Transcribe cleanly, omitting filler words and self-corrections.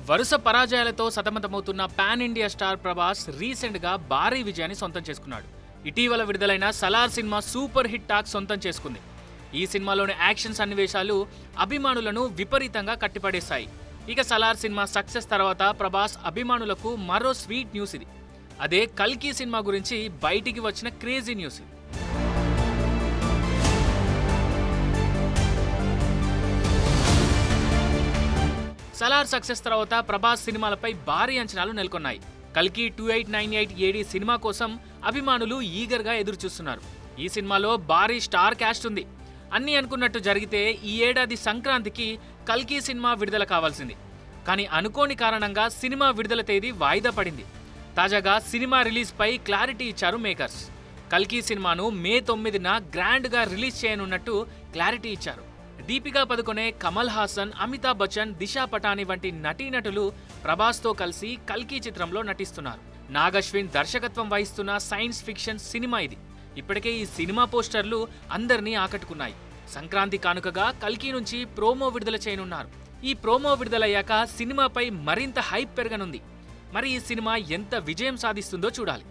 వరుస పరాజయాలతో సతమతమవుతున్న pan India star Prabhas recent గా భారీ విజయాన్ని సొంతం చేసుకున్నాడు. ఇటీవల విడుదలైన సలార్ సినిమా సూపర్ హిట్ టాక్ సొంతం చేసుకుంది. ఈ సినిమాలోని యాక్షన్ సన్నివేశాలు అభిమానులను విపరీతంగా కట్టిపడేశాయి. ఇక సలార్ సినిమా సక్సెస్ తర్వాత ప్రభాస్ అభిమానులకు మరో స్వీట్ న్యూస్ ఇది. అదే కల్కి సినిమా గురించి బయటికి వచ్చిన క్రేజీ న్యూస్ ఇది. సలార్ సక్సెస్ తర్వాత ప్రభాస్ సినిమాలపై భారీ అంచనాలు నెలకొన్నాయి. కల్కి 2898 AD సినిమా కోసం అభిమానులు ఈగర్గా ఎదురుచూస్తున్నారు. ఈ సినిమాలో భారీ స్టార్ క్యాస్ట్ ఉంది. అన్నీ అనుకున్నట్టు జరిగితే ఈ ఏడాది సంక్రాంతికి కల్కి సినిమా విడుదల కావాల్సింది. కానీ అనుకోని కారణంగా సినిమా విడుదల తేదీ వాయిదా పడింది. తాజాగా సినిమా రిలీజ్ పై క్లారిటీ ఇచ్చారు మేకర్స్. కల్కి సినిమాను మే 9న గ్రాండ్గా రిలీజ్ చేయనున్నట్టు క్లారిటీ ఇచ్చారు. దీపికా పదుకొనే, కమల్ హాసన్, అమితాబ్ బచ్చన్, దిశా పటాని వంటి నటీనటులు ప్రభాస్తో కలిసి కల్కి చిత్రంలో నటిస్తున్నారు. నాగ్ అశ్విన్ దర్శకత్వం వహిస్తున్న సైన్స్ ఫిక్షన్ సినిమా ఇది. ఇప్పటికే ఈ సినిమా పోస్టర్లు అందరినీ ఆకట్టుకున్నాయి. సంక్రాంతి కానుకగా కల్కి నుంచి ప్రోమో విడుదల చేయనున్నారు. ఈ ప్రోమో విడుదలయ్యాక సినిమాపై మరింత హైప్ పెరగనుంది. మరి ఈ సినిమా ఎంత విజయం సాధిస్తుందో చూడాలి.